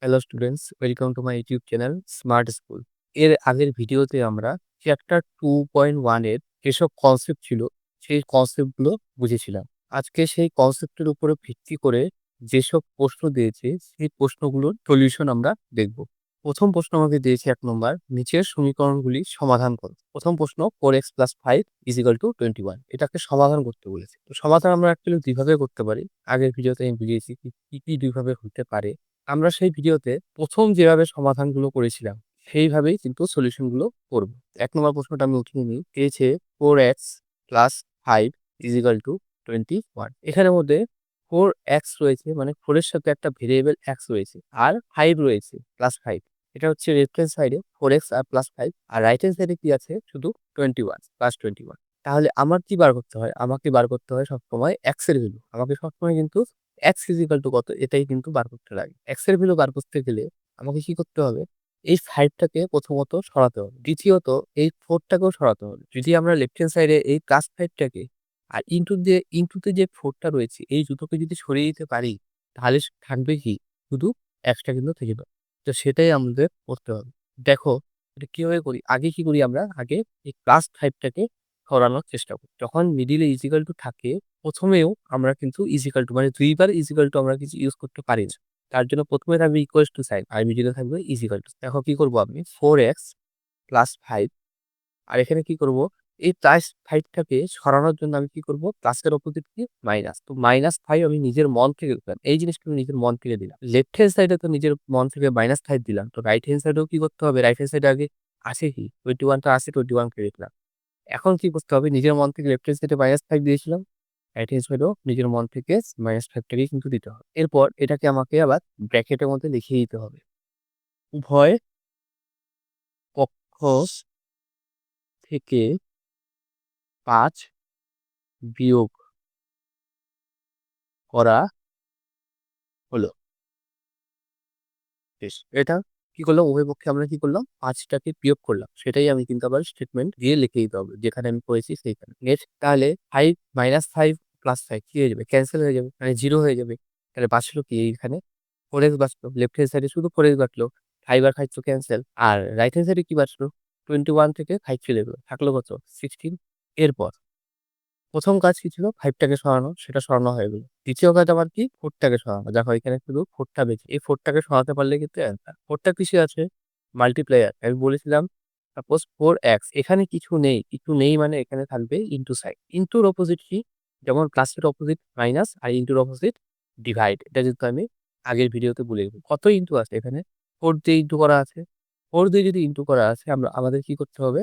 Hello students, welcome to my YouTube channel smart school. এর আগের ভিডিওতে আমরা চ্যাপ্টার 2.1 এর যেসব কনসেপ্ট ছিল সেই কনসেপ্টগুলো বুঝেছিলাম। আজকে সেই কনসেপ্টের উপরে ভিত্তি করে যেসব প্রশ্ন দিয়েছে সেই প্রশ্নগুলোর সলিউশন আমরা দেখব। প্রথম প্রশ্ন আমাকে দিয়েছে ১ নম্বর, নিচের সমীকরণগুলি সমাধান করো। প্রথম প্রশ্ন 4x + 5 = 21, এটাকে সমাধান করতে বলেছে। তো সমাধান আমরা অ্যাকচুয়ালি ২ ভাবে করতে পারি। আগের ভিডিওতে আমি বুঝিয়েছি কি ২ ভাবে হতে পারে। আমরা সেই ভিডিওতে ১ম যেভাবে সমাধানগুলো করেছিলাম, সেইভাবেই কিন্তু সলিউশনগুলো করব। ১ নম্বর প্রশ্নটা আমি উঠিয়ে নিই। চেয়েছে 4x + 5 = 21। এখানের মধ্যে 4x রয়েছে, মানে 4 এর সাথে একটা ভেরিয়েবল x রয়েছে, আর 5 রয়েছে +5। এটা হচ্ছে লেফট হ্যান্ড সাইডে 4x আর +5, আর রাইট হ্যান্ড সাইডে কি আছে? শুধু 21 +21। তাহলে আমার কি বার করতে হয়? আমাকে বার করতে হয় সবসময় x এর ভ্যালু। আমাকে সবসময় কিন্তু x = কত এটাই কিন্তু বার করতে লাগে। x এর ভ্যালু বার করতে গেলে আমাকে কি করতে হবে? এই 5 টাকে প্রথমত সরাতে হবে। দ্বিতীয়ত এই 4 টাকেও সরাতে হবে। যদি আমরা লেফট হ্যান্ড সাইডে এই +5 টাকে আর ইনটুতে যে 4 টা রয়েছে এই দুটোকে যদি সরিয়ে দিতে পারি, তাহলে থাকবে কি? শুধু x টা কিন্তু থেকে যাবে। তো সেটাই আমাদের করতে হবে। দেখো এটা কিভাবে করি? আগে কি করি আমরা? আগে এই +5 টাকে সরানোর চেষ্টা করি। যখন মিডল এ থাকে, ১ম এও আমরা কিন্তু মানে ২ বার আমরা কিছু ইউজ করতে পারি না। তার জন্য ১ম এ থাকবে ইকুয়ালস টু সাইন, আর মিডল এ থাকবে টু। দেখো কি করব আমি? 4x + 5, আর এখানে কি করব? এই +5 টাকে সরানোর জন্য আমি কি করব? প্লাসের অপোজিট কি? মাইনাস। তো -5 আমি নিজের মন থেকে দিলাম। এই জিনিসটা আমি নিজের মন থেকে দিলাম। লেফট হ্যান্ড সাইডে তো নিজের মন থেকে -5 দিলাম। তো রাইট হ্যান্ড সাইডেও কি করতে হবে? রাইট হ্যান্ড সাইডে আগে আছে কি? 21 টা আছে, 21 কে লিখলাম। এখন কি করতে হবে? নিজের মন থেকে লেফট হ্যান্ড সাইডে -5 দিয়েছিলাম। রাইট হ্যান্ড সাইডেও নিজের মন থেকে -5 টাকেই কিন্তু দিতে হবে। এরপর এটাকে আমাকে আবার ব্র্যাকেটের মধ্যে লিখিয়ে দিতে হবে। উভয় পক্ষ থেকে ৫ বিয়োগ করা হলো। বেশ। এটা কি করলাম? উভয় পক্ষে আমরা কি করলাম? ৫ টাকে বিয়োগ করলাম। সেটাই আমি কিন্তু আবার স্টেটমেন্ট দিয়ে লিখে দিতে হবে। যেখানে আমি করেছি সেইখানে। নেক্সট তাহলে 5 -5 + 5 কি হয়ে যাবে? ক্যানসেল হয়ে যাবে। মানে 0 হয়ে যাবে। তাহলে বাঁচলো কি এইখানে? 4x বাঁচলো। লেফট হ্যান্ড সাইডে শুধু 4x বাঁচলো। 5 আর 5 তো ক্যানসেল। আর রাইট হ্যান্ড সাইডে কি বাঁচলো? 21 থেকে 5 চলে গেল। থাকলো কত? 16। এরপর ১ম কাজ কি ছিল? 5 টাকে সরানো, সেটা সরানো হয়ে গেল। ২য় কাজ আমার কি? 4 টাকে সরানো। দেখো এখানে শুধু 4 টা বেঁচে। এই 4 টাকে সরাতে পারলে কিন্তু অ্যান্সার। 4 টা কিসে আছে? মাল্টিপ্লাই আছে। আমি বলেছিলাম সাপোজ 4x, এখানে কিছু নেই। কিছু নেই মানে এখানে থাকবে ইনটু সাইন। ইনটুর অপোজিট কি? যেমন প্লাসের অপোজিট মাইনাস, আর ইনটুর অপোজিট ডিভাইড। এটা কিন্তু আমি আগের ভিডিওতে বলে দিবো। কত ইনটু আছে এখানে? 4 দিয়ে ইনটু করা আছে। 4 দিয়ে যদি ইনটু করা আছে আমাদের কি করতে হবে?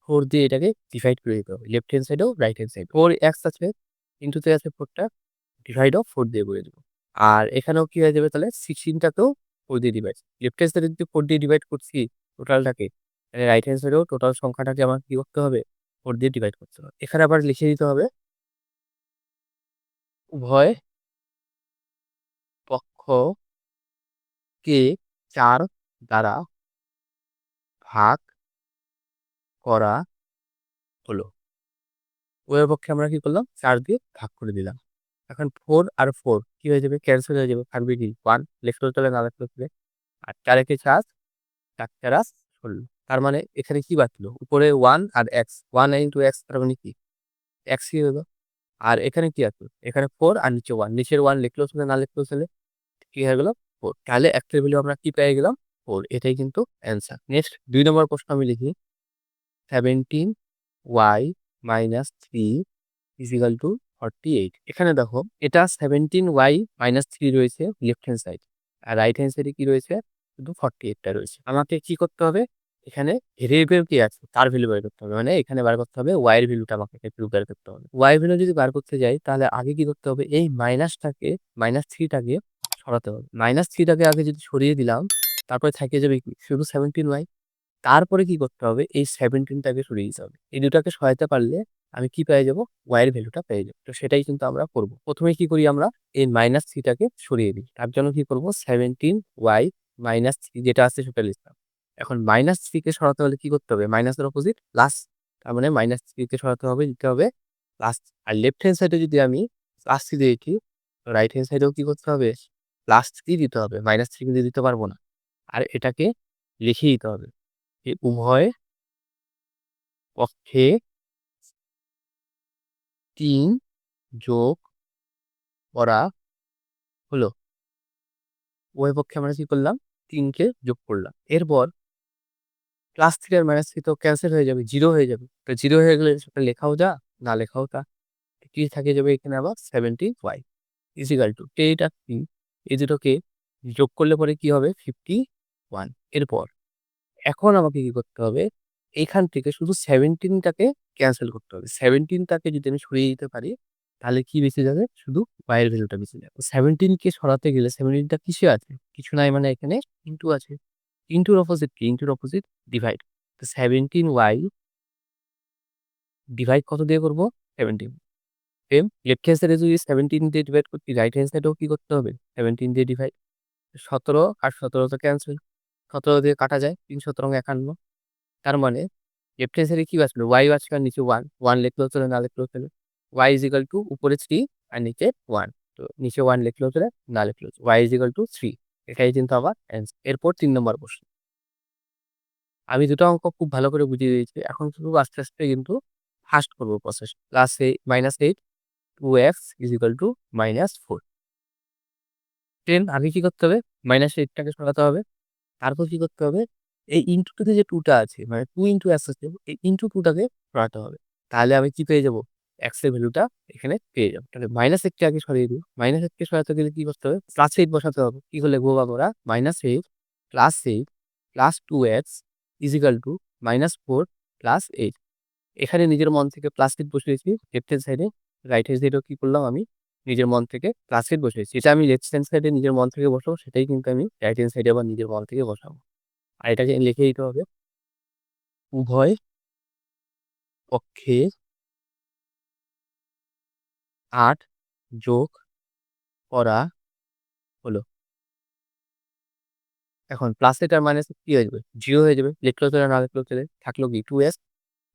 4 দিয়ে এটাকে ডিভাইড করে দিতে হবে। লেফট হ্যান্ড সাইডেও রাইট হ্যান্ড সাইড। 4x আছে, ইনটুতে আছে 4 টা, ডিভাইড অফ 4 দিয়ে করে দিব। আর এখানেও কি হয়ে যাবে তাহলে? 16 টাকেও 4 দিয়ে ডিভাইড। লেফট হ্যান্ড সাইডে যদি 4 দিয়ে ডিভাইড করছি টোটালটাকে, তাহলে রাইট হ্যান্ড সাইডেও টোটাল সংখ্যাটাকে আমার কি করতে হবে? 4 দিয়ে ডিভাইড করতে হবে। এখানে আবার লিখে দিতে হবে উভয় পক্ষকে ৪ দ্বারা ভাগ করা হলো। উভয় পক্ষে আমরা কি করলাম? ৪ দিয়ে ভাগ করে দিলাম। এখন 4 আর 4 কি হয়ে যাবে? ক্যানসেল হয়ে যাবে। থাকবে কি? 1, লেখলেও চলে, না লেখলেও চলে। আর ৪ একে ৪, ৪ ৪ ১৬। তার মানে এখানে কি বাঁচলো? উপরে 1 আর x। 1 ইনটু x তার মানে কি? x ই হলো। আর এখানে কি আছে? এখানে 4 আর নিচে 1। নিচের 1 লিখলেও চলে, না লিখলেও চলে। কি হয়ে গেল? 4। তাহলে x এর ভ্যালু আমরা কি পেয়ে গেলাম? 4। এটাই কিন্তু অ্যান্সার। নেক্সট ২ নম্বর প্রশ্ন আমি লিখি। 17y - 3 = 48। এখানে দেখো এটা 17y - 3 রয়েছে লেফট হ্যান্ড সাইড। আর রাইট হ্যান্ড সাইডে কি রয়েছে? শুধু 48 টা রয়েছে। আমাকে কি করতে হবে? এখানে ভেরিয়েবল কি আছে তার ভ্যালু বের করতে হবে। মানে এখানে বার করতে হবে y এর ভ্যালুটা, আমাকে একটু বের করতে হবে। y এর ভ্যালু যদি বার করতে যাই তাহলে আগে কি করতে হবে? এই -3 টাকে সরাতে হবে। -3 টাকে আগে যদি সরিয়ে দিলাম, তারপরে থেকে যাবে কি? শুধু 17y। তারপরে কি করতে হবে? এই 17 টাকে সরিয়ে দিতে হবে। এই দুটাকে সরাতে পারলে আমি কি পেয়ে যাব? y এর ভ্যালুটা পেয়ে যাব। তো সেটাই কিন্তু আমরা করব। ১ম এ কি করি আমরা? এই -3 টাকে সরিয়ে দিই। তার জন্য কি করব? 17y - 3 যেটা আছে সেটা লিখলাম। এখন -3 কে সরাতে হলে কি করতে হবে? মাইনাসের অপোজিট প্লাস। তার মানে -3 কে সরাতে হবে, দিতে হবে প্লাস। আর লেফট হ্যান্ড সাইডে যদি আমি +3 দিয়ে লিখি, রাইট হ্যান্ড সাইডেও কি করতে হবে? +3 দিতে হবে, -3 কিন্তু দিতে পারবো না। আর এটাকে লিখে দিতে হবে যে উভয় পক্ষে ৩ যোগ করা হলো। উভয় পক্ষে আমরা কি করলাম? ৩ কে যোগ করলাম। এরপর +3 আর -3 তো ক্যানসেল হয়ে যাবে, 0 হয়ে যাবে। তো 0 হয়ে গেলে সেটা লেখাও যা, না লেখাও তা। কি থেকে যাবে এখানে আবার 70y = 10 আর 3 এই দুটোকে যোগ করলে পরে কি হবে? 51। এরপর এখন আমাকে কি করতে হবে? এখান থেকে শুধু 17 টাকে ক্যানসেল করতে হবে। 17 টাকে যদি আমি সরিয়ে দিতে পারি, তাহলে কি বেঁচে যাবে? শুধু y এর ভ্যালুটা বেঁচে যাবে। 17 কে সরাতে গেলে 17 টা কিসে আছে? কিছু নাই মানে এখানে ইনটু আছে। ইনটুর অপোজিট কি? ইনটুর অপোজিট ডিভাইড। তো 17y ডিভাইড কত দিয়ে করব? 17। সেম লেফট হ্যান্ড সাইডে যদি 17 দিয়ে ডিভাইড করতি, রাইট হ্যান্ড সাইডেও কি করতে হবে? 17 দিয়ে ডিভাইড। 17 আর 17 তো ক্যানসেল। 17 দিয়ে কাটা যায়। ৩ 17 51। তার মানে লেফট হ্যান্ড সাইডে কি বাঁচলো? y বাঁচলো আর নিচে 1। 1 লিখলেও চলে, না লিখলেও চলে। y উপরে 3 আর নিচে 1। তো নিচে 1 লিখলেও চলে, না লিখলেও চলে। y 3। এটাই কিন্তু আমার অ্যান্সার। এরপর 3 নম্বর প্রশ্ন। আমি ২ টা অঙ্ক খুব ভালো করে বুঝিয়ে দিয়েছি। এখন শুধু আস্তে, আস্তে কিন্তু ফাস্ট করব প্রসেস। -8 2x -4। 10 আগে কি করতে হবে? -8 টাকে সরাতে হবে। তারপর কি করতে হবে? এই ইনটু টু তে যে 2 টা আছে, মানে 2 ইনটু x আছে, এই ইনটু 2 টাকে সরাতে হবে। তাহলে আমি কি পেয়ে যাবো? x এর ভ্যালুটা এখানে পেয়ে যাবো। তাহলে -8 কে আগে সরিয়ে দিই। -8 কে সরাতে গেলে কি করতে হবে? +8 বসাতে হবে। কি করে লিখবো আমরা? -8 +8 +2x -4 +8। এখানে নিজের মন থেকে +8 বসিয়েছি লেফট হ্যান্ড সাইডে। রাইট হ্যান্ড সাইডেও কি করলাম আমি? নিজের মন থেকে +8 বসিয়েছি। যেটা আমি লেফট হ্যান্ড সাইডে নিজের মন থেকে বসাবো, সেটাই কিন্তু আমি রাইট হ্যান্ড সাইডে আবার নিজের মন থেকে বসাবো। আর এটাকে লিখে দিতে হবে উভয় পক্ষে ৮ যোগ করা হলো। এখন +8 আর -8 কি হয়ে যাবে? 0 হয়ে যাবে। লিখলেও চলে, না লিখলেও চলে। থাকলো কি? 2s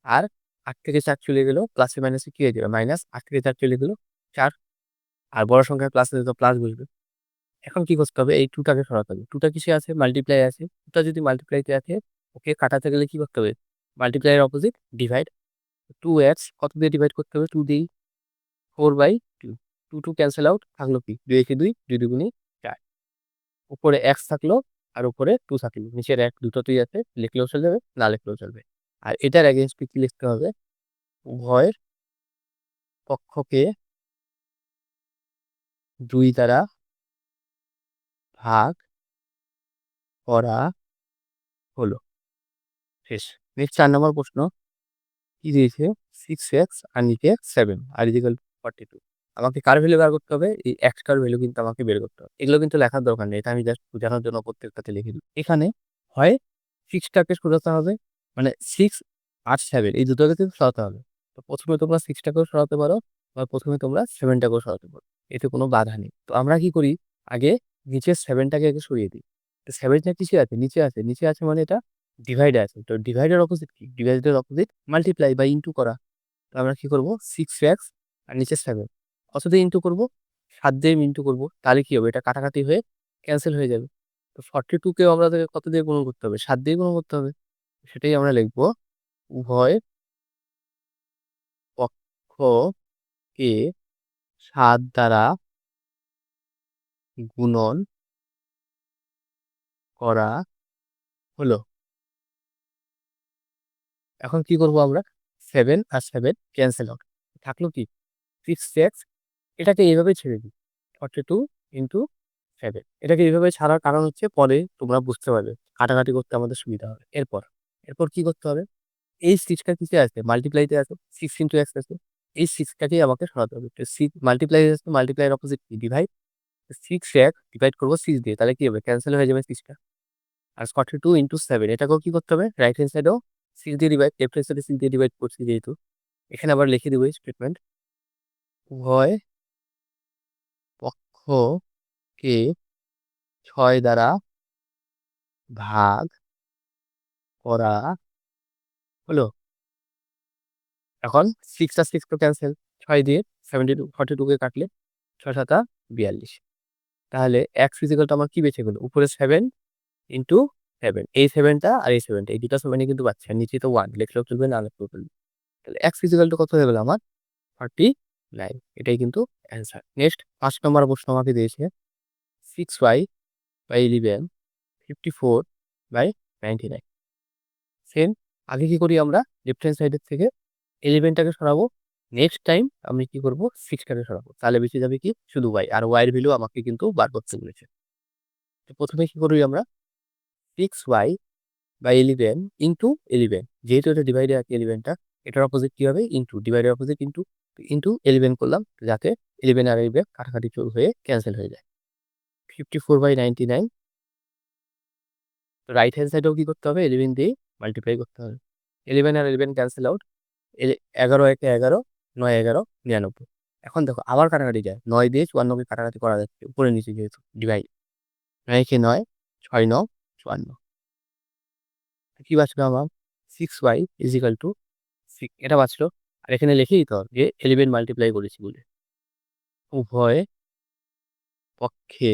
আর ৮ থেকে ৪ চলে গেল। প্লাসে মাইনাসে কি হয়ে যাবে? -৮ থেকে ৪ চলে গেল ৪। আর বড় সংখ্যায় প্লাস আছে তো প্লাস বসবে। এখন কি করতে হবে? এই 2 টাকে সরাতে হবে। 2 টা কিসে আছে? মাল্টিপ্লাই আছে। 2 টা যদি মাল্টিপ্লাইতে আছে, ওকে কাটাতে গেলে কি করতে হবে? মাল্টিপ্লাই এর অপোজিট ডিভাইড। 2x কত দিয়ে ডিভাইড করতে হবে? 2 দিয়েই। 4/2 2 ক্যানসেল আউট। থাকলো কি? 2 একে 2 2 দুগুণে 4। উপরে x থাকলো আর উপরে 2 থাকলো। নিচের 1 দুটোতেই আছে। লিখলেও চলে যাবে, না লিখলেও চলবে। আর এটার এগেইনস্ট কি লিখতে হবে? উভয় পক্ষকে 2 দ্বারা ভাগ করা হলো। শেষ। নেক্সট ৪ নম্বর প্রশ্ন। কি দিয়েছে? 6x আর নিচে 7 আর = 42। আমাকে কার ভ্যালু বের করতে হবে? এই x টার ভ্যালু কিন্তু আমাকে বের করতে হবে। এগুলো কিন্তু লেখার দরকার নেই। এটা আমি জাস্ট বোঝানোর জন্য প্রত্যেকটাতে লিখে দিই। এখানে হয় 6 টাকে সরাতে হবে, মানে 6 আর 7 এই দুটোকে কিন্তু সরাতে হবে। তো ১ম এ তোমরা 6 টাকেও সরাতে পারো বা ১ম এ তোমরা 7 টাকেও সরাতে পারো। এতে কোনো বাধা নেই। তো আমরা কি করি? আগে নিচের 7 টাকে আগে সরিয়ে দিই। তো 7 টা কিসে আছে? নিচে আছে। নিচে আছে মানে এটা ডিভাইডে আছে। তো ডিভাইডের অপোজিট কি? ডিভাইডের অপোজিট মাল্টিপ্লাই বা ইনটু করা। তো আমরা কি করব? 6x আর নিচে 7 কত দিয়ে ইনটু করব? 7 দিয়ে ইনটু করব। তাহলে কি হবে? এটা কাটাকাটি হয়ে ক্যানসেল হয়ে যাবে। তো 42 কেও আমাদেরকে কত দিয়ে গুণ করতে হবে? 7 দিয়ে গুণ করতে হবে। সেটাই আমরা লিখব। উভয় পক্ষকে 7 দ্বারা গুণন করা হলো। এখন কি করব আমরা? 7 আর 7 ক্যানসেল আউট। থাকলো কি? 6x এটাকে এভাবেই ছেড়ে দিই। 42 ইনটু 7 এটাকে এভাবে ছাড়ার কারণ হচ্ছে পরে তোমরা বুঝতে পারবে। কাটাকাটি করতে আমাদের সুবিধা হবে। এরপর কি করতে হবে? এই 6 টা কিসে আছে? মাল্টিপ্লাই তে আছে। 6 ইনটু x আছে। এই 6 টাকেই আমাকে সরাতে হবে। তো মাল্টিপ্লাই আছে, মাল্টিপ্লাই এর অপোজিট কি? ডিভাইড। 6x ডিভাইড করব 6 দিয়ে। তাহলে কি হবে? ক্যানসেল হয়ে যাবে 6 টা। আর 42 ইনটু 7 এটাকেও কি করতে হবে? রাইট হ্যান্ড সাইডেও 6 দিয়ে ডিভাইড, লেফট হ্যান্ড সাইডে 6 দিয়ে ডিভাইড করছি যেহেতু। এখানে আবার লিখে দিব স্টেটমেন্ট। উভয় পক্ষকে 6 দ্বারা ভাগ করা হলো। এখন 6 আর 6 তো ক্যানসেল। 6 দিয়ে 42 42 কে কাটলে ৬ ৭ ৪২। তাহলে এক্স ইজিক্যাল টু আমার কি বেঁচে গেল? উপরে 7 ইন্টু 7, এই 7টা আর এই 7টা, এই দুটো 7 কিন্তু পাচ্ছি, আর নিচে তো 1 লিখলেও চলবে, না লিখলেও চলবে। তাহলে এক্স ইজিক্যাল টু কত হয়ে গেল আমার? 39। এটাই কিন্তু অ্যান্সার। নেক্সট 5 নম্বর প্রশ্ন আমাকে দিয়েছে 6y/11 54/99। সেম আগে কি করি আমরা, লেফট হ্যান্ড সাইডের থেকে 11টাকে সরাবো, নেক্সট টাইম আমি কি করব, 6টাকে সরাবো, তাহলে বেঁচে যাবে কি শুধু y, আর y এর ভ্যালু আমাকে কিন্তু বার করতে বলেছে। তো প্রথমে কি করি আমরা, 6y/11 ইন্টু 11, যেহেতু এটা ডিভাইডে আছে 11টা, এটার অপোজিট কি হবে, ইন্টু, ডিভাইডের অপোজিট ইন্টু, ইন্টু 11 করলাম যাতে 11 আর 11 কাটাকাটি হয়ে ক্যান্সেল হয়ে যায়। 54/99, রাইট হ্যান্ড সাইডেও কি করতে হবে, 11 দিয়ে মাল্টিপ্লাই করতে হবে। 11 আর 11 ক্যান্সেল আউট, 11 একে 11, 9 11 99। এখন দেখো আবার কাটাকাটি যায়, 9 দিয়ে 54কে কাটাকাটি করা যাচ্ছে উপরে নিচে যেহেতু ডিভাইড, 9 একে 9, 6 9 54। কি বাঁচলো আমার, 6y ইজিক্যাল টু 6, এটা বাঁচলো। আর এখানে লিখে দিতে হবে যে 11 মাল্টিপ্লাই করেছি বলে। উভয় পক্ষে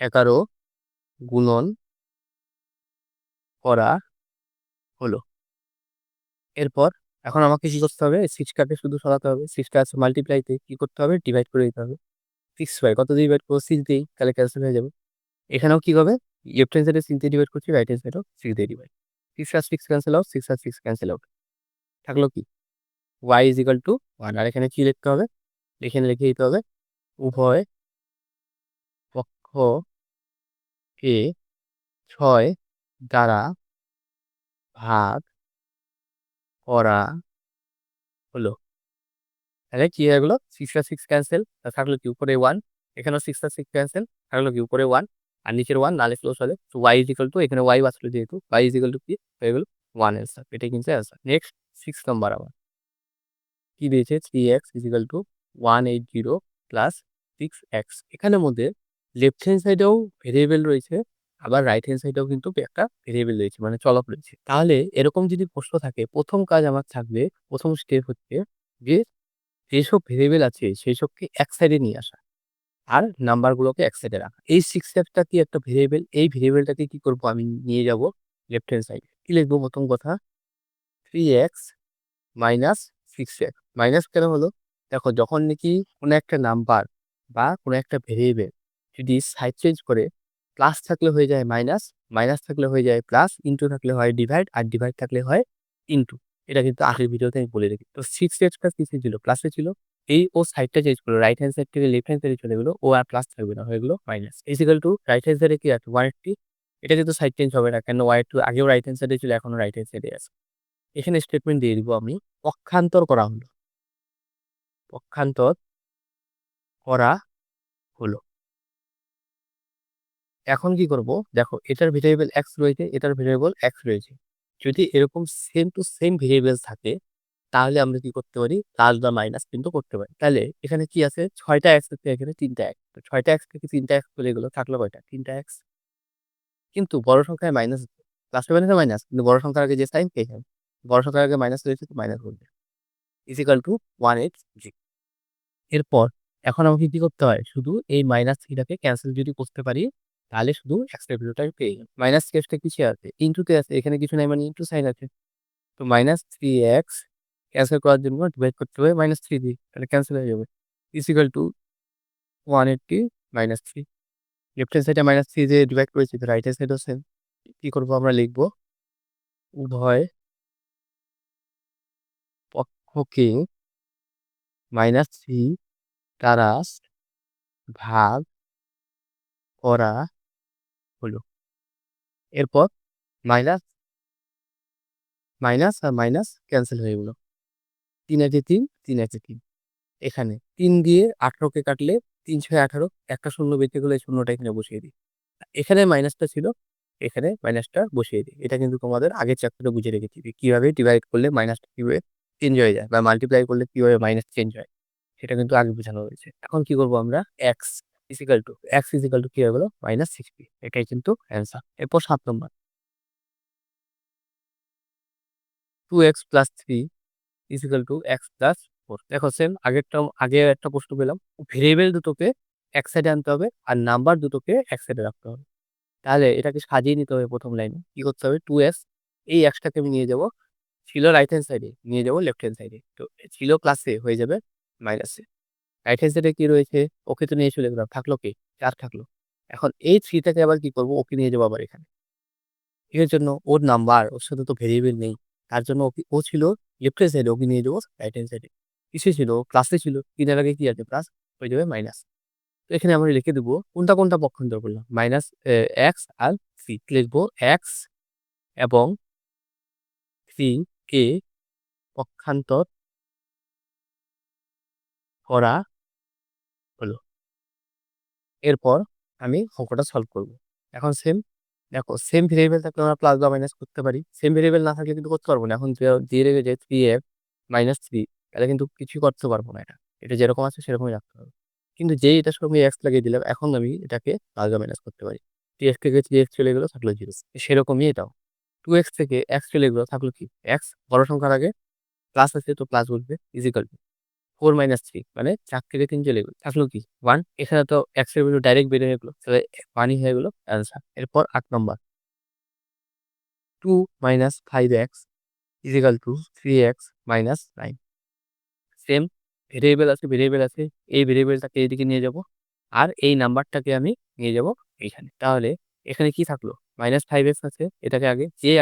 11 গুণন করা হলো। এরপর এখন আমাকে কি করতে হবে, 6টাকে শুধু সরাতে হবে, 6টা আছে মাল্টিপ্লাইতে, কি করতে হবে, ডিভাইড করে দিতে হবে। 6y কত দিয়ে ডিভাইড করবো, 6 দিয়েই, তাহলে ক্যান্সেল হয়ে যাবে। এখানেও কি হবে, লেফট হ্যান্ড সাইডে 6 দিয়ে ডিভাইড করছি, রাইট হ্যান্ড সাইডেও 6 দিয়ে ডিভাইড। 6 আর 6 ক্যান্সেল আউট, 6 আর 6 ক্যান্সেল আউট, থাকলো কি y ইজিক্যাল টু 1। আর এখানে কি লিখতে হবে, এখানে লিখে দিতে হবে উভয় পক্ষকে 6 দ্বারা ভাগ করা হলো। তাহলে কি হয়ে গেলো, 6 আর 6 ক্যান্সেল, থাকলো কি উপরে 1, এখানেও 6 আর 6 ক্যান্সেল, থাকলো কি উপরে 1 আর নিচের 1, না লিখলেও চলে। তো y ইজিক্যাল টু, এখানে y বাঁচলো যেহেতু, y ইজিক্যাল টু কি হয়ে গেল 1 অ্যান্সার। এটাই কিন্তু অ্যান্সার। নেক্সট 6 নম্বর আবার কি দিয়েছে, 3x is equal two 180 plus 6x। এখানের মধ্যে লেফট হ্যান্ড সাইডেও ভেরিয়েবল রয়েছে, আবার রাইট হ্যান্ড সাইডেও কিন্তু একটা ভেরিয়েবল রয়েছে, মানে চলক রয়েছে। তাহলে এরকম যদি প্রশ্ন থাকে, প্রথম কাজ আমার থাকবে, প্রথম স্টেপ হচ্ছে যে যেসব ভেরিয়েবল আছে সেই সবকে এক সাইডে নিয়ে আসা, আর নাম্বারগুলোকে এক সাইডে রাখা। এই 6x কি একটা ভেরিয়েবল, এই ভেরিয়েবলটাকে কি করব, আমি নিয়ে যাব লেফট হ্যান্ড সাইডে। কি লিখবো প্রথম কথা, 3x মাইনাস 6x। মাইনাস কেন হলো, দেখো যখন নাকি কোনো একটা নাম্বার বা কোনো একটা ভেরিয়েবল যদি সাইড চেঞ্জ করে, প্লাস থাকলে হয়ে যায় মাইনাস, মাইনাস থাকলে হয়ে যায় প্লাস, ইন্টু থাকলে হয় ডিভাইড, আর ডিভাইড থাকলে হয় ইন্টু। এটা কিন্তু আগের ভিডিওতে আমি বলে রেখেছি। তো 6x কিসে ছিল, প্লাসে ছিল, এই ও সাইডটা চেঞ্জ করলো, রাইট হ্যান্ড সাইড থেকে লেফট হ্যান্ড সাইডে চলে গেলো, ও আর প্লাস থাকবে না, হয়ে গেলো minus. Equal to right hand সাইডে কি আছে 180, এটা কিন্তু সাইড চেঞ্জ হবে না, কেন y2 আগেও রাইট হ্যান্ড সাইডে ছিল, এখনো রাইট হ্যান্ড সাইডে আছে। এখানে স্টেটমেন্ট দিয়ে দিব আমি, পক্ষান্তর করা হলো, পক্ষান্তর করা হলো। এখন কি করব, দেখো এটার ভেরিয়েবল এক্স রয়েছে, এটার ভেরিয়েবল এক্স রয়েছে, যদি এরকম সেম টু সেম ভেরিয়েবল থাকে, তাহলে আমরা কি করতে পারি, প্লাস বা মাইনাস কিন্তু করতে পারি। তাহলে এখানে কি আছে, 6টা এক্স আছে, এখানে 3টা এক্স, তো 6টা এক্স থেকে 3টা এক্স চলে গেলো, থাকলো কয়টা, 3টা এক্স। কিন্তু বড় সংখ্যায় মাইনাস, প্লাস মাইনাসে মাইনাস, কিন্তু বড় সংখ্যার আগে যে সাইন সেই সাইন, বড় সংখ্যার আগে মাইনাস রয়েছে তো মাইনাস করবে, ইজিক্যাল টু 180। এরপর এখন আমাকে কি করতে হয়, শুধু এই মাইনাস থ্রিটাকে ক্যান্সেল যদি করতে পারি, তাহলে শুধু এক্সট্রা ভ্যালুটা পেয়ে যাবো। মাইনাস কেসটা কিছু আছে, ইন্টুতে আছে, এখানে কিছু নাই, মানে ইন্টু সাইন আছে। তো -3x ক্যান্সেল করার জন্য ডিভাইড করতে হবে -3 দিয়ে, তাহলে ক্যান্সেল হয়ে যাবে, ইজিক্যাল টু 180 -3। লেফট হ্যান্ড সাইডে -3 দিয়ে ডিভাইড করেছি, তো রাইট হ্যান্ড সাইডও সেম। কি করবো, আমরা লিখবো উভয় পক্ষকে -3 দ্বারা ভাগ করা হলো। এরপর মাইনাস মাইনাস আর মাইনাস ক্যান্সেল হয়ে গেলো, 3 আছে 3, 3 আছে 3। এখানে 3 দিয়ে 18কে কাটলে 3 6 18, একটা শূন্য বেঁচে গেলে শূন্যটা এখানে বসিয়ে দিই। এখানে মাইনাসটা ছিল, এখানে মাইনাসটা বসিয়ে দিই। এটা কিন্তু তোমাদের আগের চ্যাপ্টারে বুঝে রেখেছি যে কিভাবে ডিভাইড করলে মাইনাসটা কিভাবে চেঞ্জ হয়ে যায়, বা মাল্টিপ্লাই করলে কিভাবে মাইনাস চেঞ্জ হয়, সেটা কিন্তু আগে বোঝানো হয়েছে। এখন কি করবো আমরা, এক্স ইজিক্যাল টু কি হয়ে গেলো -60। এটাই কিন্তু অ্যান্সার। এরপর 7 number, 2x plus 3 equal to x plus 4 দেখো সেম আগে একটা প্রশ্ন পেলাম। ভেরিয়েবল দুটোকে এক সাইডে আনতে হবে আর নাম্বার দুটোকে এক সাইডে রাখতে হবে। তাহলে এটাকে সাজিয়ে নিতে হবে ১ম লাইনে। কি করতে হবে 2x এই x টাকে আমি নিয়ে যাব ছিল রাইট হ্যান্ড সাইডে, নিয়ে যাব লেফট হ্যান্ড সাইডে। তো ছিল প্লাসে হয়ে যাবে মাইনাসে। রাইট হ্যান্ড সাইডে কি রয়েছে? ওকে তো নিয়ে চলে গেলাম। থাকলো কি? ৪ থাকলো। এখন এই 3 টাকে আবার কি করব? ওকে নিয়ে যাবো আবার এখানে। এর জন্য ওর নাম্বার, ওর সাথে তো ভেরিয়েবল নেই। তার জন্য ও ছিল লেফট হ্যান্ড সাইডে, ওকে নিয়ে যাবো রাইট হ্যান্ড সাইডে। কিসে ছিল? প্লাসে ছিল। ৩ এর আগে কি আছে? প্লাস হয়ে যাবে মাইনাস। তো এখানে আমরা লিখে দেব কোনটা পক্ষান্তর করলাম। মাইনাস এক্স আর 3 লিখবো এক্স এবং 3 কে পক্ষান্তর করা হলো। এরপর আমি অঙ্কটা সলভ করব। এখন দেখো সেম ভেরিয়েবল থাকলে আমরা প্লাস বা মাইনাস করতে পারি। সেম ভেরিয়েবল না থাকলে কিন্তু করতে পারবো না। এখন দিয়ে রেখেছে 3x মাইনাস 3 তাহলে কিন্তু কিছুই করতে পারবো না এটা। এটা যেরকম আছে সেরকমই রাখতে হবে। কিন্তু যেই এটার সঙ্গে x লাগিয়ে দিলাম এখন আমি এটাকে প্লাস বা মাইনাস করতে পারি। 3x থেকে 3x চলে গেল থাকলো 0। সেরকমই এটাও। 2x থেকে x চলে গেল থাকলো কি? x বড় সংখ্যার আগে প্লাস আছে তো প্লাস বসবে ইজিক্যাল টু 4 মাইনাস 3 মানে 4 থেকে 3 চলে গেল। থাকলো কি? 1 এখানে তো x এর ভ্যালু ডাইরেক্ট বের হয়ে গেল। তাহলে 1 ই হয়ে গেল অ্যান্সার। এরপর 8 number 2 minus 5x equal to 3x minus 9 same variable আছে। এই ভেরিয়েবলটাকে এদিকে নিয়ে যাব। আর এই নাম্বারটাকে আমি নিয়ে যাব এইখানে। তাহলে এখানে কি থাকলো? মাইনাস 5x আছে। এটাকে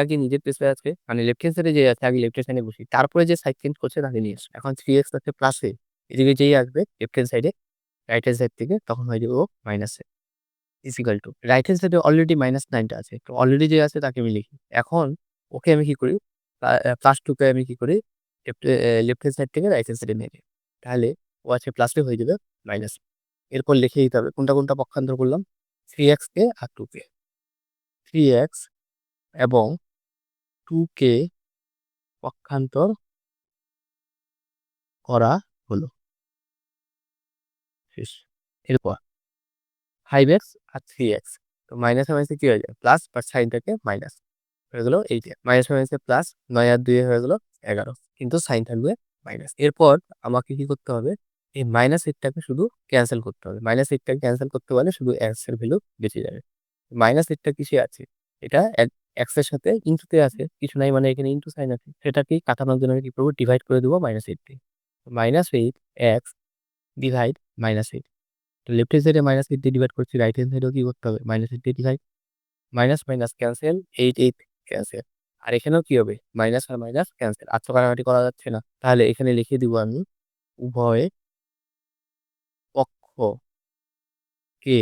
আগে নিজের প্লেসে আছে মানে লেফট হ্যান্ড সাইডে যে আছে আগে লেফট হ্যান্ড সাইডে বসি। তারপরে যে সাইড চেঞ্জ করছে তাকে নিয়ে আসি। এখন 3x আছে প্লাসে। এদিকে যেই আসবে লেফট হ্যান্ড সাইডে রাইট হ্যান্ড সাইড থেকে তখন হয়ে যাবে ও মাইনাসে ইজিক্যাল টু রাইট হ্যান্ড সাইডে অলরেডি -9 টা আছে। তো অলরেডি যে আছে তাকে আমি লিখি। এখন ওকে আমি কি করি? +2 কে আমি কি করি? লেফট হ্যান্ড সাইড থেকে রাইট হ্যান্ড সাইডে নিয়ে যাই। তাহলে ও আছে প্লাসে হয়ে যাবে মাইনাস। এরপর লিখে দিতে হবে কোনটা পক্ষান্তর করলাম? 3x কে আর 2 কে। 3x এবং 2 কে পক্ষান্তর করা হলো। শেষ। এরপর 5x আর 3x তো মাইনাসে মাইনাসে কি হয়ে যায়? প্লাস বাট সাইন থাকে মাইনাস। হয়ে গেল এইটা। মাইনাস মাইনাসে প্লাস ৯ আর ২ হয়ে গেল ১১ কিন্তু সাইন থাকবে মাইনাস। এরপর আমাকে কি করতে হবে? এই মাইনাস এইটটাকে শুধু ক্যানসেল করতে হবে। মাইনাস এইটটাকে ক্যানসেল করতে পারলে শুধু এক্স এর ভ্যালু বেঁচে যাবে। মাইনাস এইটটা কিসে আছে? এটা এক্স এর সাথে ইনটুতে আছে। কিছু নাই মানে এখানে ইনটু সাইন আছে। সেটাকেই কাটানোর জন্য আমি কি করবো? ডিভাইড করে দেবো -8 দিয়ে। -8 এক্স ডিভাইড -8 তো লেফট হ্যান্ড সাইডে -8 দিয়ে ডিভাইড করছি। রাইট হ্যান্ড সাইডেও কি করতে হবে? -8 দিয়ে divide. Minus minus cancel 8 cancel. আর এখানেও কি হবে? মাইনাস আর মাইনাস ক্যানসেল। আর তো কাটাকাটি করা যাচ্ছে না। তাহলে এখানে লিখে দিব আমি উভয় পক্ষকে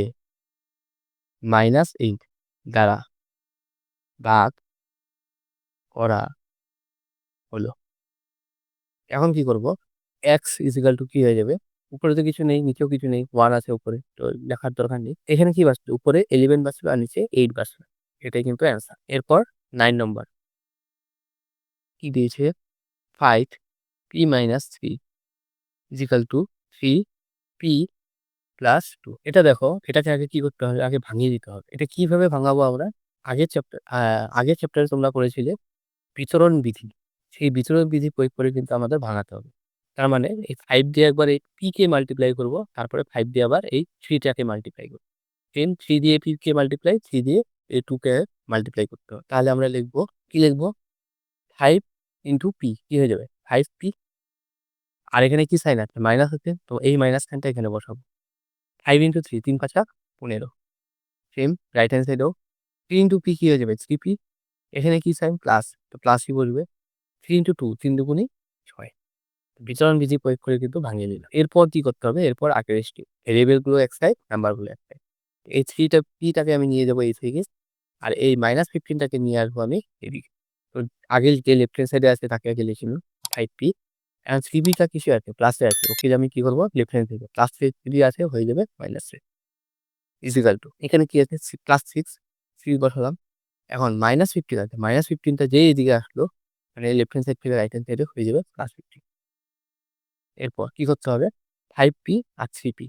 -8 দ্বারা ভাগ করা হলো। এখন কি করব? x ইজিক্যাল টু কি হয়ে যাবে? উপরে তো কিছু নেই, নিচেও কিছু নেই। 1 আছে উপরে। তো লেখার দরকার নেই। এখানে কি বাঁচবে? উপরে 11 বাঁচবে আর নিচে 8 বাঁচবে। এটাই কিন্তু অ্যান্সার। এরপর 9 নম্বর কি দিয়েছে? 5p - 3 ইজিক্যাল টু 3p + 2 এটা দেখো এটাকে আগে কি করতে হবে? আগে ভাঙিয়ে দিতে হবে। এটা কিভাবে ভাঙাবো আমরা? আগের চ্যাপ্টারে তোমরা পড়েছিলে বিতরণ বিধি। সেই বিতরণ বিধি প্রয়োগ করে কিন্তু আমাদের ভাঙাতে হবে। তার মানে এই 5 দিয়ে একবার এই p কে মাল্টিপ্লাই করব। তারপরে 5 দিয়ে আবার এই 3 টাকে মাল্টিপ্লাই করব। দেন 3 দিয়ে p কে মাল্টিপ্লাই, 3 দিয়ে এই 2 কে মাল্টিপ্লাই করতে হবে। তাহলে আমরা লিখব কি লিখব? 5 p কি হয়ে যাবে? 5p আর এখানে কি সাইন আছে? মাইনাস আছে। তো এই মাইনাস সাইনটা এখানে বসাবো। 5 3 3 5 15 সেম রাইট হ্যান্ড সাইডেও 3 p কি হয়ে যাবে? 3p এখানে কি সাইন? প্লাস তো প্লাসই বসবে। 3 2 3 দুগুণী 6 বিচরণ বিধি প্রয়োগ করে কিন্তু ভাঙিয়ে নিলাম। এরপর কি করতে হবে? এরপর আগের স্টেপ ভেরিয়েবল গুলো এক সাইড নাম্বার গুলো এক সাইড। এই 3 টা p টাকে আমি নিয়ে যাবো এই থেকে আর এই -15 টাকে নিয়ে আসবো আমি এদিকে। তো আগে যে লেফট হ্যান্ড সাইডে আছে তাকে আগে লিখে নিই 5p এখন 3p টা কিসে আছে? প্লাসে আছে। ওকে আমি কি করবো? লেফট হ্যান্ড থেকে প্লাস 3 আছে হয়ে যাবে -3 ইজিক্যাল টু এখানে কি আছে? +6 3 বসালাম। এখন -15 আছে। -15 টা যেই এদিকে আসলো মানে লেফট হ্যান্ড সাইড থেকে রাইট হ্যান্ড সাইডে হয়ে যাবে +15 এরপর কি করতে হবে? 5p আর 3p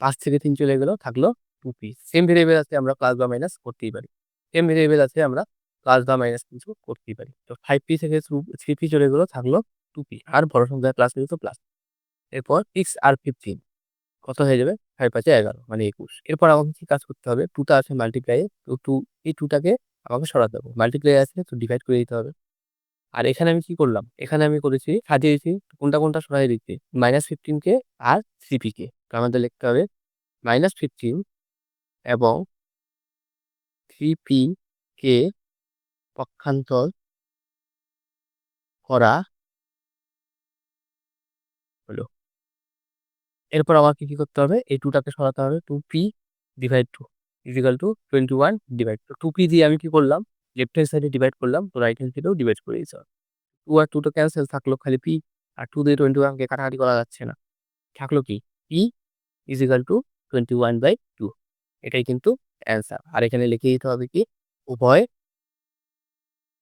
5 থেকে 3 চলে গেল থাকলো 2p সেম ভেরিয়েবল আছে আমরা প্লাস বা মাইনাস করতেই পারি। সেম ভেরিয়েবল আছে আমরা প্লাস বা মাইনাস কিছু করতেই পারি। তো 5p থেকে 3p চলে গেল থাকলো 2p আর বড় সংখ্যায় প্লাস হলে তো প্লাস। এরপর 6 আর 15 কত হয়ে যাবে? 5 5 এ 11 মানে 21। এরপর আমাকে কি কাজ করতে হবে? 2 টা আছে মাল্টিপ্লাই এ। তো 2 এই 2 টাকে আমাকে সরাতে হবে। মাল্টিপ্লাই আছে তো ডিভাইড করে দিতে হবে। আর এখানে আমি কি করলাম? এখানে আমি করেছি সাজিয়েছি। কোনটা সরাই দিচ্ছি? -15 কে আর 3p কে। তো আমাদের লিখতে হবে -15 এবং 3p কে পক্ষান্তর করা হলো। এরপর আমাকে কি করতে হবে? এই 2 টাকে সরাতে হবে। 2p divide 2 equal to 21 divide 2 2p দিয়ে আমি কি করলাম? লেফট হ্যান্ড সাইডে ডিভাইড করলাম। তো রাইট হ্যান্ড সাইডেও ডিভাইড করে দিতে হবে। 2 আর 2 তো ক্যানসেল থাকলো খালি p আর 2 দিয়ে 21 কে কাটাকাটি করা যাচ্ছে না। থাকলো কি? p ইকুয়াল টু 21/2 এটাই কিন্তু অ্যান্সার। আর এখানে লিখে দিতে হবে কি? উভয়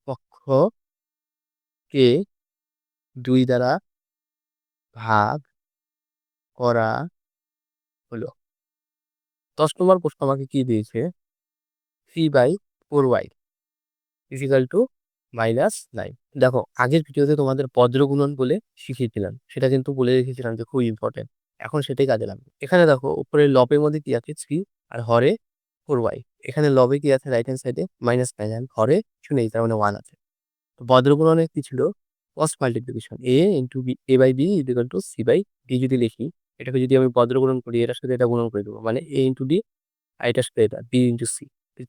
পক্ষকে 2 দ্বারা ভাগ করা হলো। 10 নম্বর প্রশ্ন আমাকে কি দিয়েছে? 3/4y equal to -9। দেখো আগের ভিডিওতে তোমাদের বজ্র গুণন বলে শিখিয়েছিলাম। সেটা কিন্তু বলে রেখেছিলাম যে খুব ইম্পর্টেন্ট। এখন সেটাই কাজে লাগবে। এখানে দেখো উপরে লবের মধ্যে কি আছে? 3 আর হরে 4y। এখানে লবে কি আছে? রাইট হ্যান্ড সাইডে -9 আর হরে কিছু নেই তার মানে 1 আছে। তো বজ্র গুণনে কি ছিল? Cross multiplication a into b a/b equal to c/d যদি লিখি, এটাকে যদি আমি বজ্র গুণন করি এটার সাথে এটা গুণন করে দেবো। মানে a ইনটু d আর এটার সাথে এটা b ইনটু c।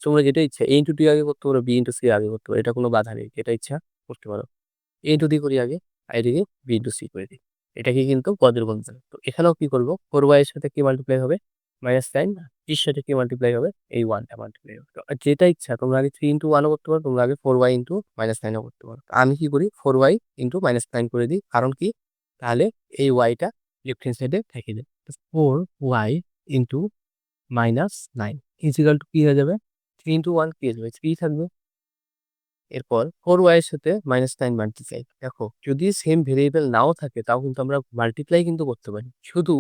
তোমরা যেটা ইচ্ছা a ইনটু d আগে করতে পারো, b ইনটু c আগে করতে পারো। এটা কোনো বাধা নেই। যেটা ইচ্ছা করতে পারো। a ইনটু d করি আগে আর এদিকে b ইনটু c করে দিই। এটাকে কিন্তু বজ্র গুণন। তো এখানেও কি করবো? 4y এর সাথে কি মাল্টিপ্লাই হবে? -9 এর সাথে কি মাল্টিপ্লাই হবে? এই 1 টা মাল্টিপ্লাই হবে। তো যেটা ইচ্ছা তোমরা আগে 3 ইনটু 1 ও করতে পারো, তোমরা আগে 4y ইনটু -9 ও করতে পারো। তো আমি কি করি? 4y ইনটু -9 করে দিই। কারণ কি? তাহলে এই y টা লেফট হ্যান্ড সাইডে থেকে যায়। 4y ইনটু -9 ইকুয়াল টু কি হয়ে যাবে? 3 ইনটু 1 কি হয়ে যাবে? 3 থাকবে। এরপর 4y এর সাথে -9 মাল্টিপ্লাই। দেখো যদি সেম ভেরিয়েবল নাও থাকে তাও কিন্তু আমরা মাল্টিপ্লাই কিন্তু করতে পারি। শুধু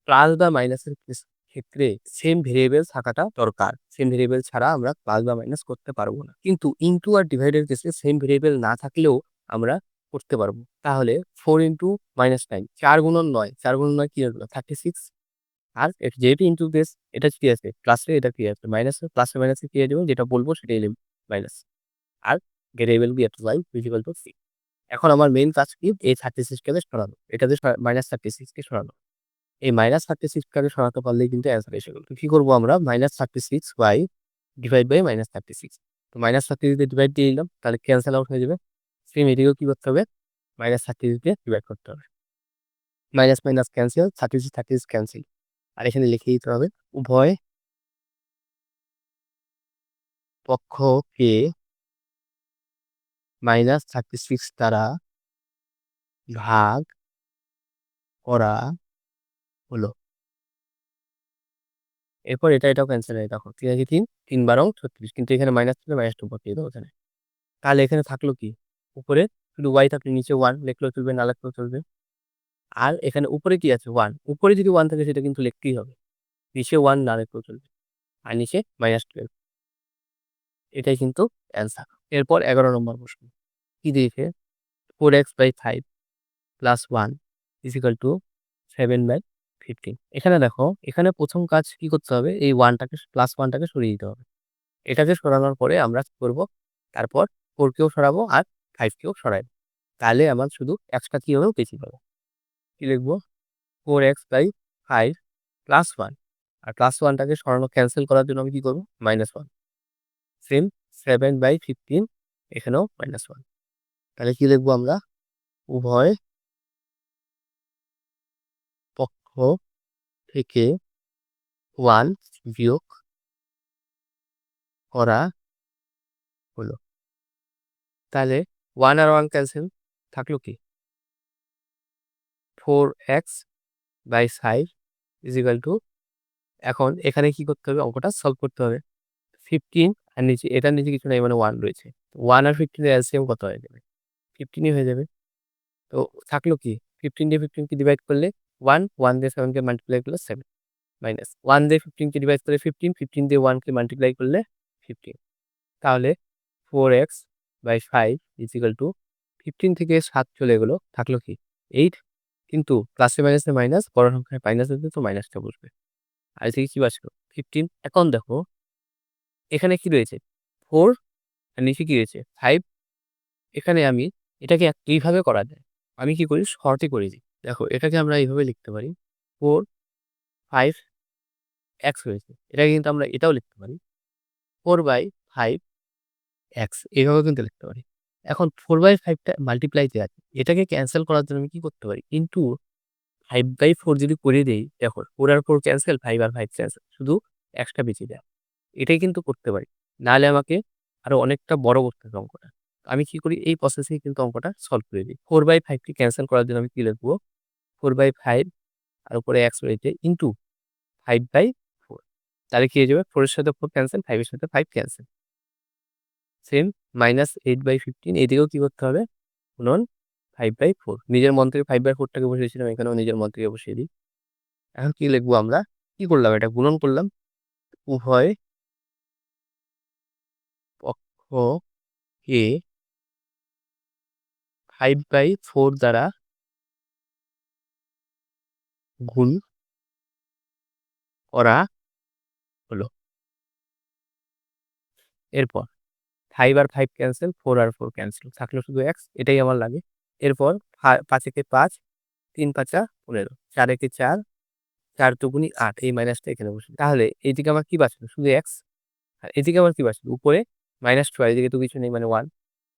প্লাস বা মাইনাসের ক্ষেত্রে সেম ভেরিয়েবল থাকাটা দরকার। সেম ভেরিয়েবল ছাড়া আমরা প্লাস বা মাইনাস করতে পারবো না। কিন্তু ইনটু আর ডিভাইডের কেসে সেম ভেরিয়েবল না থাকলেও আমরা করতে পারবো। তাহলে 4 ইনটু -9 4 গুণন 9 4 গুণন 9 কি হলো? 36। আর যেহেতু ইনটু বেস এটা কি আছে? প্লাসে এটা কি আছে? মাইনাসে প্লাসে মাইনাসে কি হয়ে যাবে? যেটা বলবো সেটাই লিখব মাইনাস। আর variable B at y equal to c। এখন আমার মেইন কাজ কি? এই 36 টাকে সরানো। এটাকে -36 কে সরানো। এই -36 টাকে সরাতে পারলেই কিন্তু অ্যান্সার এসে গেল। তো কি করব আমরা? -36y divide by -36। তো -36 দিয়ে ডিভাইড দিয়ে দিলাম। তাহলে ক্যানসেল আউট হয়ে যাবে। সেম এদিকেও কি করতে হবে? -36 দিয়ে ডিভাইড করতে হবে। Minus minus cancel, 36 36 cancel. আর এখানে লিখে দিতে হবে উভয় পক্ষকে -36 দ্বারা ভাগ করা হলো। এরপর এটাও ক্যানসেল হয়ে দেখো 3 আছে 3, 3 12 36 কিন্তু এখানে মাইনাস ছিল -2 বসিয়ে দাও এখানে। তাহলে এখানে থাকলো কি? উপরে শুধু y থাকলে নিচে 1 লিখলেও চলবে না লিখলেও চলবে। আর এখানে উপরে কি আছে? 1 উপরে যদি 1 থাকে সেটা কিন্তু লিখতেই হবে। নিচে 1 না লিখলেও চলবে। আর নিচে -12 এটাই কিন্তু অ্যান্সার। এরপর 11 নম্বর প্রশ্ন। কি দিয়েছে? 4x/5 plus 1 is equal to 7/15। এখানে দেখো এখানে প্রথম কাজ কি করতে হবে? এই 1 টাকে প্লাস 1 টাকে সরিয়ে দিতে হবে। এটাকে সরানোর পরে আমরা কি করব? তারপর 4 কেও সরাবো আর 5 কেও সরাই। তাহলে আমার শুধু এক্সট্রা কি হবে? বেশি পাবো। কি লিখবো? 4x/5 প্লাস 1 আর প্লাস 1 টাকে সরানো ক্যানসেল করার জন্য আমি কি করব? -1 সেম 7/15 এখানেও -1। তাহলে কি লিখবো আমরা? উভয় পক্ষ থেকে 1 বিয়োগ করা হলো। তাহলে 1 আর 1 ক্যানসেল থাকলো কি? 4x/5 ইজ ইকুয়াল টু এখন এখানে কি করতে হবে? অঙ্কটা সলভ করতে হবে। 15 আর নিচে এটার নিচে কিছু নাই মানে 1 রয়েছে। 1 আর 15 এর এলসিএম কত হয়ে যাবে? 15 ই হয়ে যাবে। তো থাকলো কি? 15 দিয়ে 15 কে ডিভাইড করলে 1, 1 দিয়ে 7 কে মাল্টিপ্লাই করলে 7 মাইনাস 1 দিয়ে 15 কে ডিভাইড করলে 15, 15 দিয়ে 1 কে মাল্টিপ্লাই করলে 15। তাহলে 4x/5 ইজ ইকুয়াল টু 15 থেকে 7 চলে গেল। থাকলো কি? 8 কিন্তু প্লাসে মাইনাসে মাইনাস, বড় সংখ্যায় মাইনাস হলে তো মাইনাসটা বসবে। আর এদিকে কি বাঁচলো 15। এখন দেখো এখানে কি রয়েছে 4 আর নিচে কি রয়েছে 5। এখানে আমি এটাকে এইভাবে করা যায়। আমি কি করি শর্টে করে দিই। দেখো এটাকে আমরা এইভাবে লিখতে পারি 4 5 x হয়েছে। এটাকে কিন্তু আমরা এটাও লিখতে পারি 4/5 x, এইভাবেও কিন্তু লিখতে পারি। এখন 4/5 টা মাল্টিপ্লাইতে আছে। এটাকে ক্যানসেল করার জন্য আমি কি করতে পারি? ইনটু 5/4 যদি করে দেই, দেখো 4 আর 4 ক্যানসেল, 5 আর 5 ক্যানসেল। শুধু x টা বেঁচে যায়। এটাই কিন্তু করতে পারি। নাহলে আমাকে আরো অনেকটা বড় করতে হবে অঙ্কটা। আমি কি করি? এই প্রসেসেই কিন্তু অঙ্কটা সলভ করে দিই। 4/5 কে ক্যানসেল করার জন্য আমি কি লিখবো? 4/5 আর উপরে x রয়েছে ইনটু 5/4। তাহলে কি হয়ে যাবে? 4 এর সাথে 4 ক্যানসেল, 5 এর সাথে 5 ক্যানসেল। সেম -8/15 এদিকেও কি করতে হবে? গুণন 5/4। নিজের মন থেকে 5/4 টাকে বসিয়েছিলাম, এখানেও নিজের মন থেকে বসিয়ে দিই। এখন কি লিখবো আমরা? কি করলাম? এটা গুণন করলাম। উভয় পক্ষকে 5/4 দ্বারা গুণ করা হলো। এরপর 5 আর 5 ক্যানসেল, 4 আর 4 ক্যানসেল। থাকলো শুধু x, এটাই আমার লাগে। এরপর 5 একে 5, 3 5 15, 4 একে 4, 4 দুগুণি 8, এই মাইনাসটা এখানে বসবে। তাহলে এইদিকে আমার কি বাঁচলো? শুধু x। আর এদিকে আমার কি বাঁচলো? উপরে -2, আর এদিকে তো কিছু নেই মানে 1,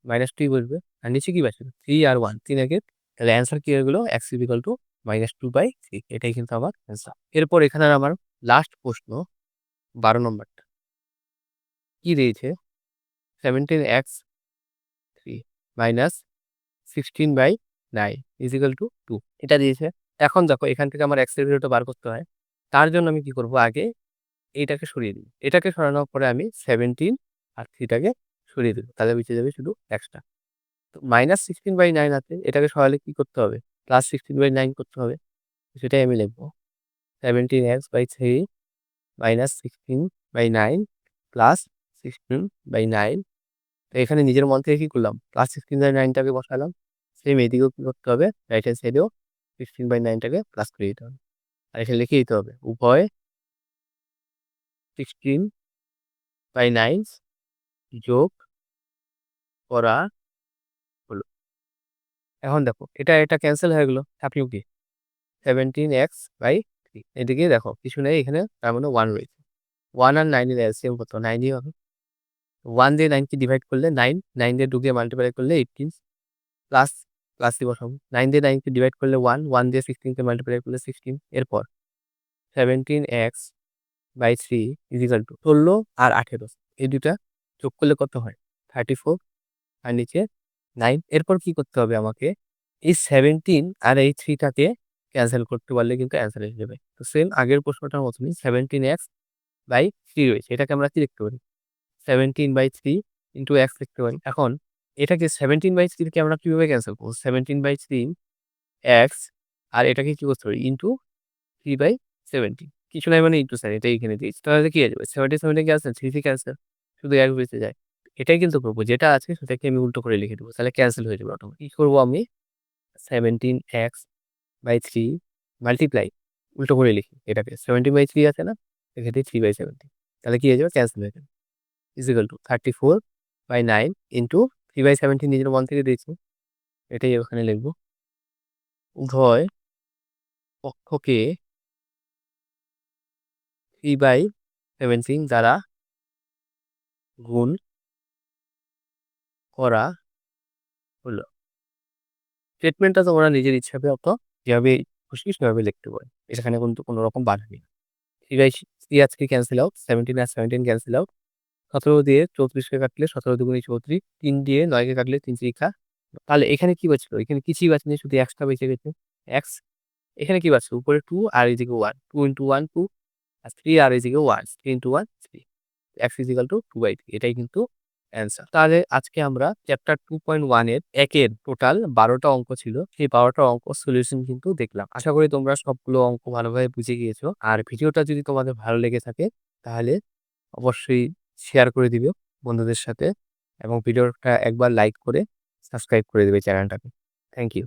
-2ই বসবে। আর নিচে কি বাঁচলো? 3 আর 1, 3 একে, তাহলে অ্যান্সার কি হয়ে গেল? x = -2/3। এটাই কিন্তু আমার অ্যান্সার। এরপর এখানে আমার লাস্ট প্রশ্ন 12 নম্বরটা। কি দিয়েছে? 17x 3 -16/9 = 2, এটা দিয়েছে। এখন দেখো এখান থেকে আমার x এর ভ্যালুটা বার করতে হয়। তার জন্য আমি কি করব? আগে এইটাকে সরিয়ে দিই। এটাকে সরানোর পরে আমি 17 আর 3 টাকে সরিয়ে দেব। তাহলে বেঁচে যাবে শুধু x টা। তো -16/9 আছে, এটাকে সরালে কি করতে হবে? +16/9 করতে হবে। সেটাই আমি লিখব। 17x/3 -16/9 +16/9। তো এখানে নিজের মন থেকে কি করলাম? +16/9 টাকে বসালাম। সেম এদিকেও কি করতে হবে? রাইট হ্যান্ড সাইডেও 16/9 টাকে প্লাস করে দিতে হবে। আর এখানে লিখে দিতে হবে উভয় 16/9 যোগ করা হলো। এখন দেখো এটা ক্যানসেল হয়ে গেল। থাকলো কি? 17x/3। এদিকে দেখো কিছু নেই এখানে, তার মানে 1 রয়েছে। 1 আর 9 এর এলসিএম কত? 9 ই হবে। 1 দিয়ে 9 কে ডিভাইড করলে 9, 9 দিয়ে 2 দিয়ে মাল্টিপ্লাই করলে 18, প্লাস দিয়ে বসাবো। 9 দিয়ে 9 কে ডিভাইড করলে 1, 1 দিয়ে 16 কে মাল্টিপ্লাই করলে 16। এরপর 17x/3 = 16 আর 18, এই দুটা যোগ করলে কত হয়? 34, আর নিচে 9। এরপর কি করতে হবে আমাকে? এই 17 আর এই 3 টাকে ক্যানসেল করতে পারলে কিন্তু অ্যান্সার এসে যাবে। তো সেম আগের প্রশ্নটার মতনই 17x/3 রয়েছে। এটাকে আমরা কি লিখতে পারি? 17/3 ইন্টু x লিখতে পারি। এখন এটাকে 17/3 কে আমরা কিভাবে ক্যানসেল করব? 17/3 x, আর এটাকে কি করতে পারি? ইন্টু 3/17। কিছু নাই মানে ইন্টু সাইন, এটাই এখানে দিয়েছি। তাহলে কি হয়ে যাবে? 77 ক্যানসেল, 3 ক্যানসেল, শুধু এক বেঁচে যায়। এটাই কিন্তু করবো। যেটা আছে সেটাকে আমি উল্টো করে লিখে দেবো। তাহলে ক্যানসেল হয়ে যাবে অটোমেটিক। কি করবো আমি? 17x/3 মাল্টিপ্লাই, উল্টো করে লিখি এটাকে। 17/3 আছে না? এক্ষেত্রে 3/17। তাহলে কি হয়ে যাবে? ক্যানসেল হয়ে যাবে। = 34/9 ইন্টু 3/17 নিজের মন থেকে দিয়েছি। এটাই ওখানে লিখবো। উভয় পক্ষকে 3/17 দ্বারা গুণ করা হলো। স্টেটমেন্টটা তোমরা নিজের ইচ্ছাতে যেভাবে খুশি সেভাবে লিখতে পারো। এখানে কিন্তু কোনো রকম বাধা নেই। 3/3 আজকে ক্যানসেল আউট, 17 আর 17 ক্যানসেল আউট। 17 দিয়ে 34 কে কাটলে 17 দুগুণে 34, 3 দিয়ে 9 কে কাটলে 3 3 তাহলে এখানে কি বাঁচলো? এখানে কিছুই বাঁচেনি, শুধু x টা বেঁচে গেছে। x, এখানে কি বাঁচলো? উপরে 2 আর এদিকে 1, 2 × 1 2, আর 3 আর এদিকে 1, 3 × 1 3। x = 2/3, এটাই কিন্তু অ্যান্সার। তাহলে আজকে আমরা চ্যাপ্টার 2.1 এর একের টোটাল 12 টা অঙ্ক ছিল। সেই 12 টা অঙ্ক সলিউশন কিন্তু দেখলাম। আশা করি তোমরা সবগুলো অঙ্ক ভালোভাবে বুঝে গিয়েছো। আর ভিডিওটা যদি তোমাদের ভালো লেগে থাকে তাহলে অবশ্যই শেয়ার করে দিবে বন্ধুদের সাথে, এবং ভিডিওটা একবার লাইক করে সাবস্ক্রাইব করে দিবে চ্যানেলটাকে। Thank you.